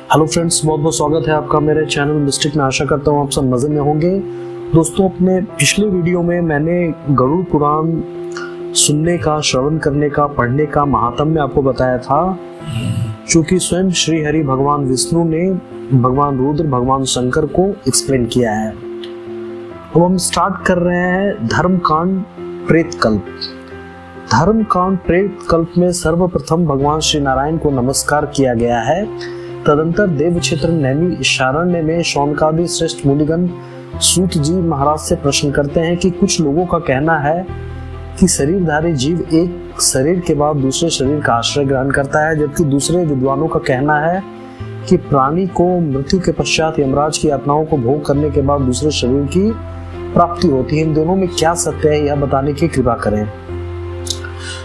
Hello friends, बहुत बहुत स्वागत है आपका मेरे चैनल मिस्टिक में। आशा करता हूँ आप सब मजे में होंगे। दोस्तों, अपने पिछले वीडियो में मैंने गरुड़ पुराण सुनने का, श्रवण करने का, पढ़ने का महात्म्य आपको बताया था, क्योंकि स्वयं श्री हरि भगवान विष्णु ने भगवान रुद्र, भगवान शंकर को एक्सप्लेन किया है। अब हम स्टार्ट कर रहे हैं धर्मकांड प्रेतकल्प। धर्मकांड प्रेतकल्प में सर्वप्रथम भगवान श्री नारायण को नमस्कार किया गया है। तदंतर देव क्षेत्र नैमी शारण्य में शौनकादि श्रेष्ठ मुनिगण सूत जी महाराज से प्रश्न करते हैं कि कुछ लोगों का कहना है कि शरीरधारी जीव एक शरीर के बाद दूसरे शरीर का आश्रय ग्रहण करता है, जबकि दूसरे विद्वानों का कहना है कि प्राणी को मृत्यु के पश्चात यमराज की यातनाओं को भोग करने के बाद दूसरे शरीर की प्राप्ति होती है। इन दोनों में क्या सत्य है, यह बताने की कृपा करें।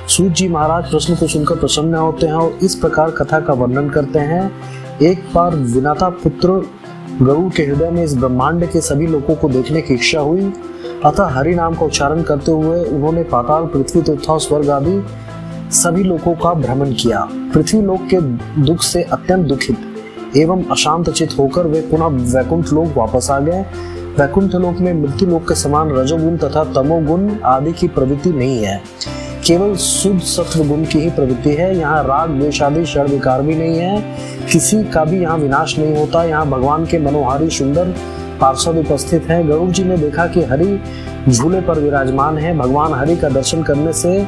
सूत जी महाराज प्रश्न को सुनकर प्रसन्न होते हैं और इस प्रकार कथा का वर्णन करते हैं। एक बार विनाता पुत्र गरुड़ के हृदय में इस ब्रह्मांड के सभी लोगों को देखने की इच्छा हुई, अतः हरि नाम का उच्चारण करते हुए उन्होंने पाताल, पृथ्वी तथा स्वर्ग आदि सभी लोगों का भ्रमण किया। पृथ्वी लोक के दुख से अत्यंत दुखित एवं अशांत चित होकर वे पुनः वैकुंठ लोक वापस आ गए। वैकुंठ लोक में मृत्यु लोक के समान रजोगुण तथा तमोगुण आदि की प्रवृत्ति नहीं है, केवल शुद्ध सत्व गुण की ही प्रवृत्ति है। यहाँ राग, द्वेष आदि षड विकार भी नहीं है, किसी का भी यहाँ विनाश नहीं होता। यहाँ भगवान के मनोहारी सुंदर पार्षद उपस्थित हैं। गरुड़ जी ने देखा कि हरि झूले पर विराजमान है। भगवान हरि का दर्शन करने से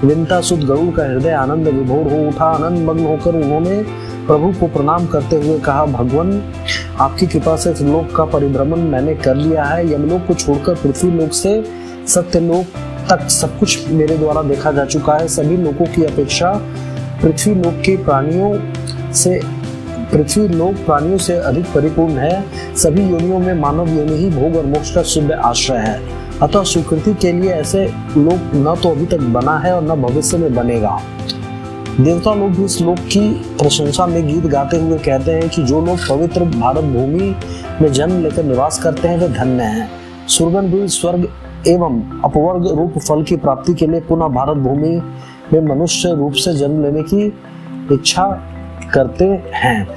विनता सुत गरुड़ का हृदय आनंद विभोर हो उठा। आनंद मग्न होकर उन्होंने प्रभु को प्रणाम करते हुए कहा, भगवान आपकी कृपा से त्रिलोक का परिभ्रमण मैंने कर लिया है। यमलोक को छोड़कर पृथ्वी लोक से सत्यलोक तक सब कुछ मेरे द्वारा देखा जा चुका है। सभी लोगों की अपेक्षा पृथ्वी लोक प्राणियों से अधिक परिपूर्ण है। सभी योनियों में मानव योनि ही भोग और मोक्ष का शुद्ध आश्रय है। अतः स्वीकृति के लिए ऐसे लोक न तो अभी तक बना है और न भविष्य में बनेगा। देवता लोग भी इस लोक की प्रशंसा में गीत गाते हुए कहते हैं कि जो लोग पवित्र भारत भूमि में जन्म लेकर निवास करते हैं वे धन्य हैं। सुरगण भी स्वर्ग एवं अपवर्ग रूप फल की प्राप्ति के लिए पुनः भारत भूमि में मनुष्य रूप से जन्म लेने की इच्छा करते हैं।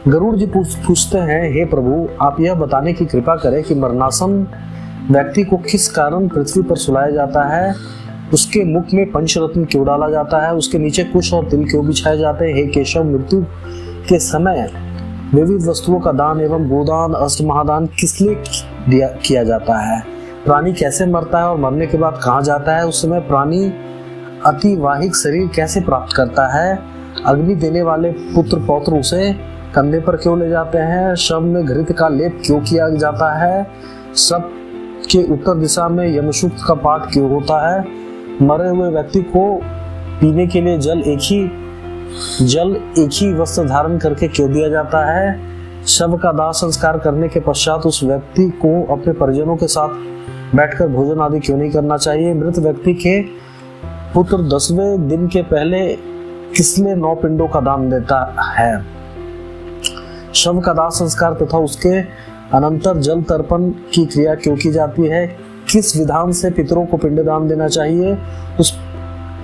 गरुड़ जी पूछते हैं, हे प्रभु, आप यह बताने की कृपा करें कि मरणासन व्यक्ति को किस कारण पृथ्वी पर सुलाया जाता है, उसके मुख में पंचरत्न क्यों डाला जाता है, उसके नीचे कुश और तिल क्यों बिछाए जाते हैं। हे केशव, मृत्यु के समय विविध वस्तुओं का दान एवं गोदान, अष्ट महादान किस लिए किया जाता है। प्राणी कैसे मरता है और मरने के बाद कहाँ जाता है। उस समय प्राणी अतिवाहिक शरीर कैसे प्राप्त करता है। अग्नि देने वाले पुत्र पौत्र उसे कंधे पर क्यों ले जाते हैं। शव में घृत का लेप क्यों किया जाता है। सब के उत्तर दिशा में यमसूक्त का पाठ क्यों होता है। मरे हुए व्यक्ति को पीने के लिए जल एक ही वस्त्र धारण करके क्यों दिया जाता है। शव का दाह संस्कार करने के पश्चात उस व्यक्ति को अपने परिजनों के साथ बैठकर भोजन आदि क्यों नहीं करना चाहिए। मृत व्यक्ति के पुत्र 10वें दिन के पहले किसलिए 9 पिंडों का दान देता है। शव का दाह संस्कार तथा उसके अनंतर जल तर्पण की क्रिया क्यों की जाती है। किस विधान से पितरों को पिंड दान देना चाहिए। उस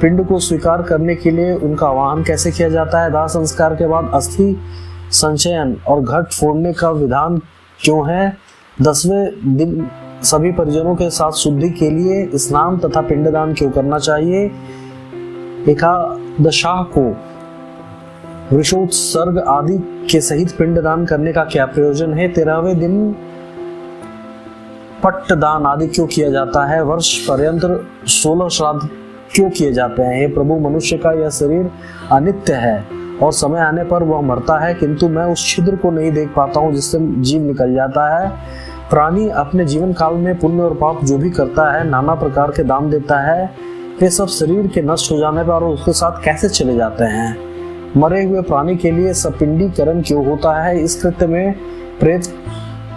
पिंड को स्वीकार करने के लिए उनका आवाहन कैसे किया जाता है। दाह संस्कार के बाद अस्थि संचयन और घट फोड़ने का विधान क्यों है। 10वें दिन सभी परिजनों के साथ शुद्धि के लिए स्नान तथा पिंडदान क्यों करना चाहिए। एकादशाह को वृषोत्सर्ग आदि के सहित पिंडदान करने का क्या प्रयोजन है। 13वें दिन पट्टदान आदि क्यों किया जाता है। वर्ष पर्यंत 16 श्राद्ध क्यों किए जाते हैं। हे प्रभु, मनुष्य का यह शरीर अनित्य है और समय आने पर वह मरता है, किंतु मैं उस छिद्र को नहीं देख पाता हूँ जिससे जीव निकल जाता है। प्राणी अपने जीवन काल में पुण्य और पाप जो भी करता है, नाना प्रकार के दान देता है, वे सब शरीर के नष्ट हो जाने पर उसके साथ कैसे चले जाते हैं। मरे हुए प्राणी के लिए सपिंडीकरण क्यों होता है। इस कृत्य में प्रेत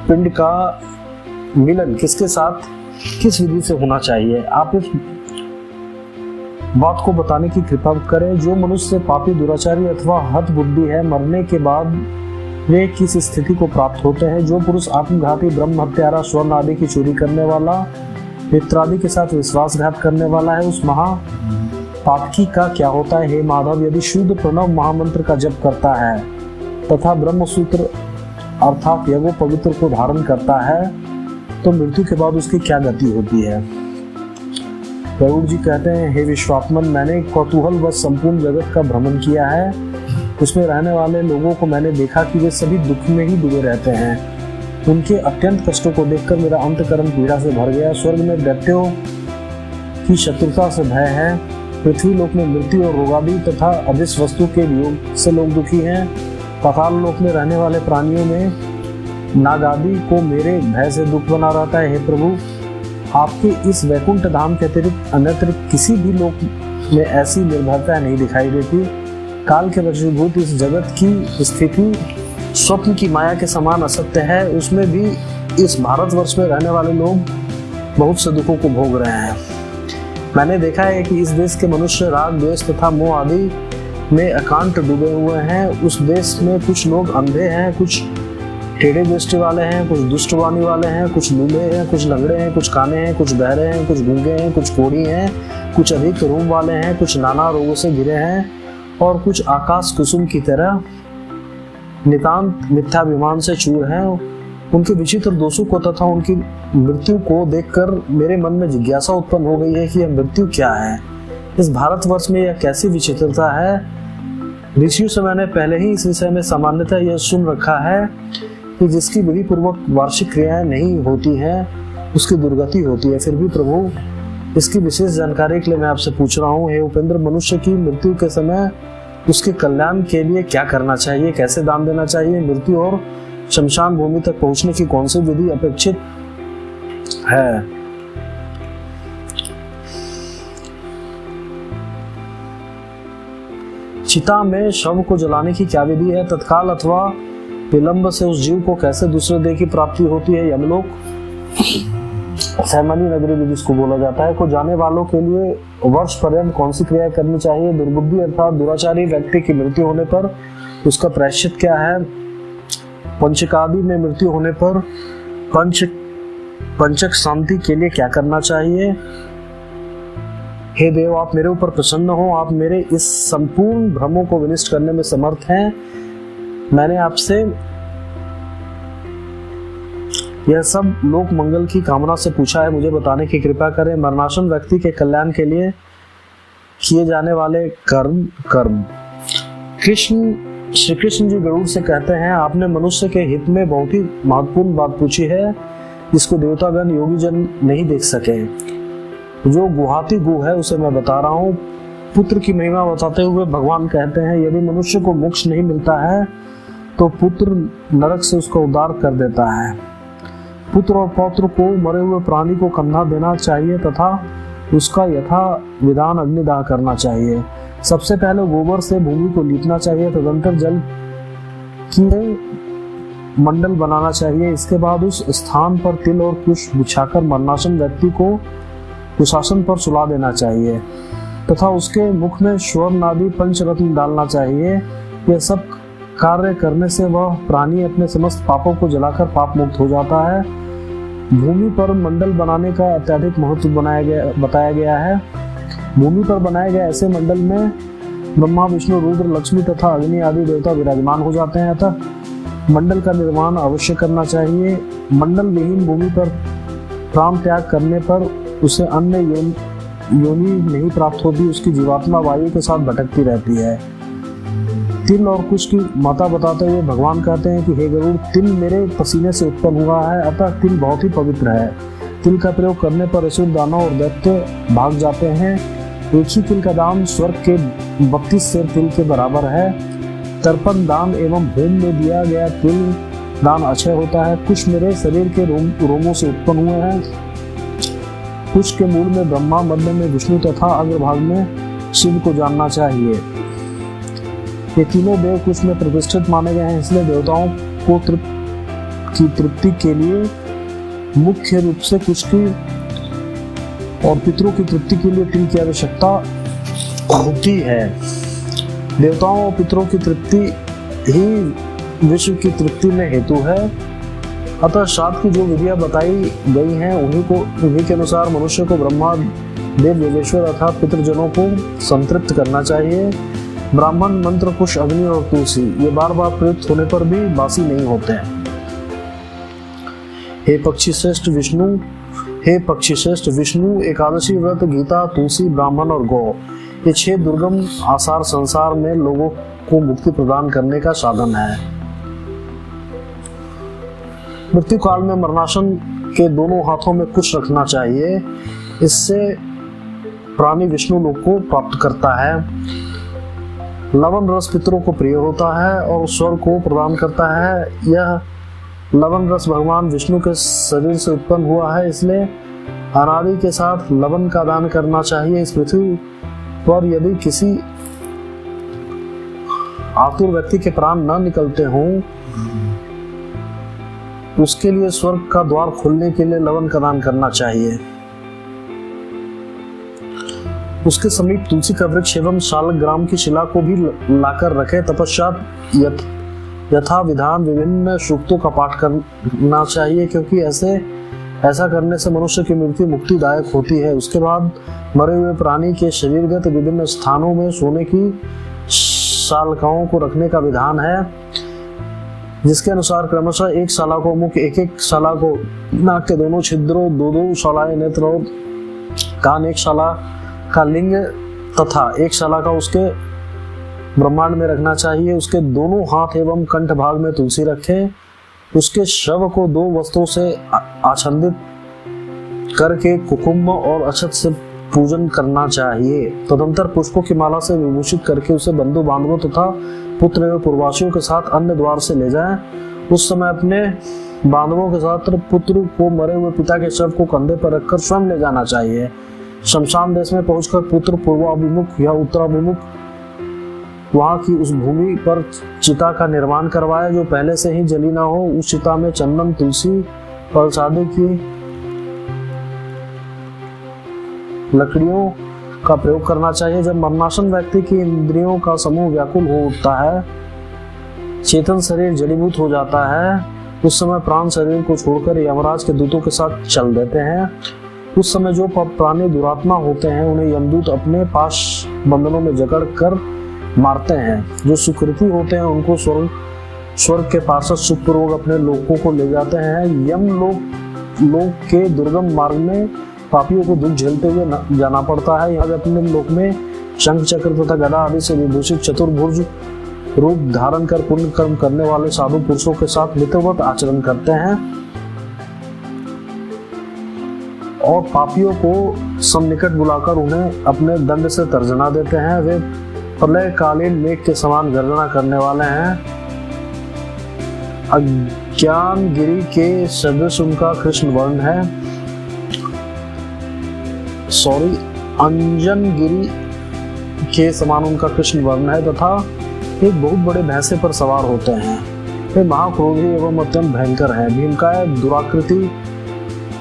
पिंड का मिलन किसके साथ, किस विधि से होना चाहिए। आप इस बात को बताने की कृपा करें। जो मनुष्य पापी, दुराचारी अथवा हठ बुद्धि है, मरने के बाद वे किस स्थिति को प्राप्त होते हैं। जो पुरुष आत्मघाती, ब्रह्म हत्यारा, स्वर्ण आदि की चोरी करने वाला, मित्रादि के साथ विश्वासघात करने वाला है, उस महा पातकी का क्या होता है। हे माधव, यदि शुद्ध प्रणव महामंत्र का जप करता है तथा ब्रह्मसूत्र अर्थात यज्ञ पवित्र को धारण करता है तो मृत्यु के बाद उसकी क्या गति होती है। गरुड़ जी कहते हैं, हे विश्वात्मन, मैंने कौतूहल व संपूर्ण जगत का भ्रमण किया है। उसमें रहने वाले लोगों को मैंने देखा कि वे सभी दुख में ही डूबे रहते हैं। उनके अत्यंत कष्टों को देखकर मेरा अंतःकरण पीड़ा से भर गया। स्वर्ग में दैत्यों की शत्रुता से भय है। पृथ्वी लोक में मृत्यु और रोगादि तथा अदृश वस्तु के वियोग से लोग दुखी हैं। पाताल लोक में रहने वाले प्राणियों में नागादि को मेरे भय से दुख बना रहता है। हे प्रभु, आपके इस वैकुंठ धाम के अतिरिक्त अन्यत्र किसी भी लोक में ऐसी निर्भरता नहीं दिखाई देती। काल के वशीभूत इस जगत की स्थिति स्वप्न की माया के समान असत्य है। उसमें भी इस भारतवर्ष में रहने वाले लोग बहुत से दुखों को भोग रहे हैं। मैंने देखा है कि इस देश के मनुष्य राग, द्वेष तथा मोह आदि में एकांत डूबे हुए हैं। उस देश में कुछ लोग अंधे हैं, कुछ टेढ़े दृष्टि वाले हैं, कुछ दुष्ट वाणी वाले हैं, कुछ लूले हैं, कुछ लंगड़े हैं, कुछ काने हैं, कुछ बहरे हैं, कुछ गूंगे हैं, कुछ कोढ़ी हैं, कुछ अधिक रूम वाले हैं, कुछ नाना रोगों से घिरे हैं और कुछ आकाश कुसुम की तरह नितांत मिथ्याभिमान से चूर हैं। उनके विचित्र दोषों को तथा उनकी मृत्यु को देखकर मेरे मन में जिज्ञासा उत्पन्न हो गई है कि यह मृत्यु क्या है। इस भारतवर्ष में यह कैसी विचित्रता है। ऋषियों से मैंने पहले ही इस विषय में सामान्यतः यह सुन रखा है कि जिसकी विधि पूर्वक वार्षिक क्रियाएं नहीं होती हैं उसकी दुर्गति होती है। फिर भी प्रभु, इसकी विशेष जानकारी के लिए मैं आपसे पूछ रहा हूँ। हे उपेंद्र, मनुष्य की मृत्यु के समय उसके कल्याण के लिए क्या करना चाहिए, कैसे दान देना चाहिए, मृत्यु और शमशान भूमि तक पहुंचने की कौन सी विधि अपेक्षित है। चिता में शव को जलाने की क्या विधि है। तत्काल अथवा विलंब से उस जीव को कैसे दूसरे देह की प्राप्ति होती है। यमलोक सैमनी नगरी भी जिसको बोला जाता है को जाने वालों के लिए वर्ष पर्यंत कौन सी क्रिया करनी चाहिए। दुर्बुद्धि अर्थात दुराचारी व्यक्ति की मृत्यु होने पर उसका प्रायश्चित क्या है। पंचकादि में मृत्यु होने पर पंचक शांति के लिए क्या करना चाहिए। हे देव, आप मेरे ऊपर प्रसन्न हो। आप मेरे इस संपूर्ण भ्रमों को विनिष्ट करने में समर्थ हैं। मैंने आपसे यह सब लोक मंगल की कामना से पूछा है, मुझे बताने की कृपा करें। मरणासन व्यक्ति के कल्याण के लिए किए जाने वाले कर्म। श्री कृष्ण जी गरुड़ से कहते हैं, आपने मनुष्य के हित में बहुत ही महत्वपूर्ण बात पूछी है जिसको देवतागण योगी जन नहीं देख सके। जो गुहाती गु है उसे मैं बता रहा हूँ। पुत्र की महिमा बताते हुए भगवान कहते हैं, यदि मनुष्य को मोक्ष नहीं मिलता है तो पुत्र नरक से उसका उद्धार कर देता है। पुत्र और पौत्र को मरे हुए प्राणी को कंधा देना चाहिए तथा उसका यथा विधान अग्निदाह करना चाहिए। सबसे पहले गोबर से भूमि को लीपना चाहिए, तदंतर जल की मंडल बनाना चाहिए। इसके बाद उस स्थान पर तिल और कुश बिछाकर मरणासन व्यक्ति को कुशासन पर सुला देना चाहिए तथा उसके मुख में स्वर्ण आदि पंचरत्न डालना चाहिए। यह सब कार्य करने से वह प्राणी अपने समस्त पापों को जलाकर पाप मुक्त हो जाता है। भूमि पर मंडल बनाने का अत्यधिक महत्व बताया गया है। भूमि पर बनाए गए ऐसे मंडल में ब्रह्मा, विष्णु, रुद्र, लक्ष्मी तथा अग्नि आदि देवता विराजमान हो जाते हैं। अतः मंडल का निर्माण अवश्य करना चाहिए। मंडल विहीन भूमि पर प्राण त्याग करने पर उसे अन्य योनि नहीं प्राप्त होती। उसकी जीवात्मा वायु के साथ भटकती रहती है। तिल और कुश की माता बताते हुए भगवान कहते हैं कि हे गरुड़, तिल मेरे पसीने से उत्पन्न हुआ है, अतः तिल बहुत ही पवित्र है। तिल का प्रयोग करने पर असुर, दानव और दैत्य भाग जाते हैं। एक ही तिल का दाम स्वर्ग के 32 सेर तिल के बराबर है। तर्पण दान एवं होम में दिया गया तिल दान अक्षय होता है। कुश मेरे शरीर के रोमों से उत्पन्न हुए हैं। कुश के मूल में ब्रह्मा, मध्य में विष्णु तथा अग्रभाग में शिव को जानना चाहिए। ये तीनों देव कुश में प्रतिष्ठित माने गए हैं, इसलिए देवताओं को तृप्ति के लिए मुख्य रूप से कुश की और पितरों की तृप्ति के लिए तिल की आवश्यकता होती है। देवताओं और पितरों की तृप्ति ही विश्व की तृप्ति में हेतु है। अतः श्राद्ध की जो विधियां बताई गई हैं उन्हीं के अनुसार मनुष्य को ब्रह्मा, देव, देवेश्वर अर्थात पितृजनों को संतृप्त करना चाहिए। ब्राह्मण मंत्र, कुश, अग्नि और तुलसी ये बार बार प्रयुक्त होने पर भी बासी नहीं होते हैं। हे पक्षी श्रेष्ठ विष्णु, एकादशी व्रत, गीता, तुलसी, ब्राह्मण और गौ ये 6 दुर्गम आसार संसार में लोगों को मुक्ति प्रदान करने का साधन है। मृत्यु काल में मरणासन के दोनों हाथों में कुश रखना चाहिए। इससे प्राणी विष्णु लोक को प्राप्त करता है। लवण रस पितरों को प्रिय होता है और स्वर्ग को प्रदान करता है। यह लवण रस भगवान विष्णु के शरीर से उत्पन्न हुआ है, इसलिए अनादि के साथ लवण का दान करना चाहिए। इस पृथ्वी पर यदि किसी आतुर व्यक्ति के प्राण न निकलते हों, उसके लिए स्वर्ग का द्वार खोलने के लिए लवण का दान करना चाहिए। उसके समीप तुलसी का वृक्ष एवं शालग्राम की शिला को भी लाकर रखे। तपश्चात यथा विधान विभिन्न सूक्तों का पाठ करना चाहिए, क्योंकि ऐसा करने से मनुष्य की मृत्यु मुक्तिदायक होती है। उसके बाद मरे हुए प्राणी के शरीरगत विभिन्न स्थानों में सोने की शालकाओं को रखने का विधान है, जिसके अनुसार क्रमशः एक शाला को मुख, एक शाला को नाक के दोनों छिद्रों, 2 शालाएं नेत्र और कान, एक शाला का लिंग तथा एक शाला का उसके ब्रह्मांड में रखना चाहिए। उसके दोनों हाथ एवं कंठ भाग में तुलसी रखें। उसके शव को 2 वस्त्रों से आच्छादित करके कुकुम और अक्षत से पूजन करना चाहिए। तदंतर पुष्पों की माला से विभूषित करके उसे बंधु बांधवों तथा पुत्र एवं पूर्ववासियों के साथ अन्य द्वार से ले जाएं। उस समय अपने बांधवों के साथ पुत्र को मरे हुए पिता के शव को कंधे पर रखकर स्वयं ले जाना चाहिए। शमशान देश में पहुंचकर पुत्र पूर्वाभिमुख या उत्तराभिमुख वहां की उस भूमि पर चिता का निर्माण करवाए जो पहले से ही जली ना हो। उस चिता में चंदन, तुलसी, पलसादे की लकड़ियों का प्रयोग करना चाहिए। जब मरणासन व्यक्ति की इंद्रियों का समूह व्याकुल हो उठता है, चेतन शरीर जड़ीभूत हो जाता है, उस समय प्राण शरीर को छोड़कर यमराज के दूतों के साथ चल देते हैं। उस समय जो प्राणी दुरात्मा होते हैं उन्हें यमदूत अपने पास बंधनों में जकड़ कर मारते हैं। जो सुकृति होते हैं उनको स्वर्ग के पार्षद सुखपूर्वक अपने लोकों को ले जाते हैं। यम लोक के दुर्गम मार्ग में पापियों को दुख झेलते हुए जाना पड़ता है। यहाँ अपने लोक में शंख, चक्र तथा गदा आदि से विभूषित चतुर्भुज रूप धारण कर पुण्य कर्म करने वाले साधु पुरुषों के साथ मित्रवत आचरण करते हैं और पापियों को सन्निकट बुलाकर उन्हें अपने दंड से तर्जना देते हैं। वे प्रलयकालीन मेघ के समान गर्जना करने वाले हैं। अज्ञान गिरी के सदृश उनका कृष्ण वर्ण है। अंजन गिरी के समान उनका कृष्ण वर्ण है तथा एक बहुत बड़े भैंसे पर सवार होते हैं। वे महाक्रोधी एवं अत्यंत भयंकर हैं। भीमकाय दुराकृति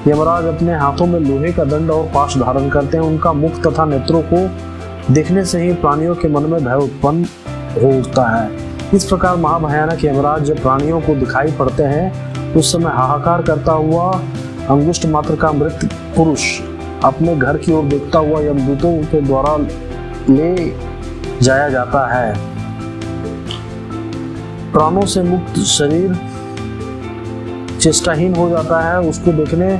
यमराज अपने हाथों में लोहे का दंड और पाश धारण करते हैं। उनका मुख तथा नेत्रों को देखने से ही प्राणियों के मन में भय उत्पन्न हो उठता है। इस प्रकार महाभयानक यमराज जब प्राणियों को दिखाई पड़ते हैं उस समय हाहाकार करता हुआ अंगुष्ठ मात्र का मृत पुरुष अपने घर की ओर देखता हुआ यमदूतों के द्वारा ले जाया जाता है। प्राणों से मुक्त शरीर चेष्टाहीन हो जाता है। उसको देखने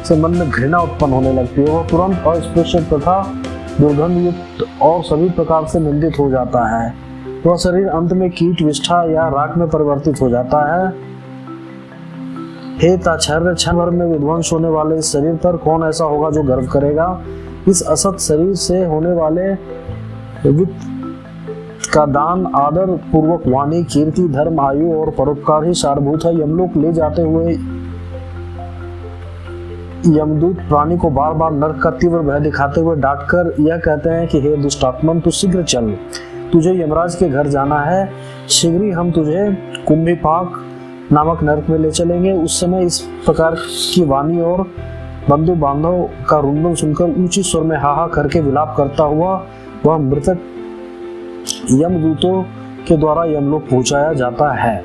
से मन में घृणा उत्पन्न होने लगती है। वह तुरंत अस्पृश्य तथा दुर्गंध युक्त और सभी प्रकार से निंदित हो जाता है। वह शरीर अंत में कीट, विष्ठा या राख में परिवर्तित हो जाता है। हे ताच्छर्य, क्षण भर में विध्वंस होने वाले इस शरीर पर कौन ऐसा होगा जो गर्व करेगा। इस असत शरीर से होने वाले वित्त का दान आदर पूर्वक वाणी, कीर्ति, धर्म, आयु और परोपकार ही सारभूत है। यमलोक ले जाते हुए यमदूत प्राणी को बार बार नरक का तीव्र भय दिखाते हुए डांटकर यह कहते हैं कि हे दुष्टात्मन, तू शीघ्र चल, तुझे यमराज के घर जाना है। शीघ्र ही हम तुझे कुंभीपाक नामक नरक में ले चलेंगे। उस समय इस प्रकार की वाणी और बंधु बांधव का रुंदन सुनकर ऊंची स्वर में हाहा करके विलाप करता हुआ वह मृतक यमदूतों के द्वारा यमलोक पहुंचाया जाता है।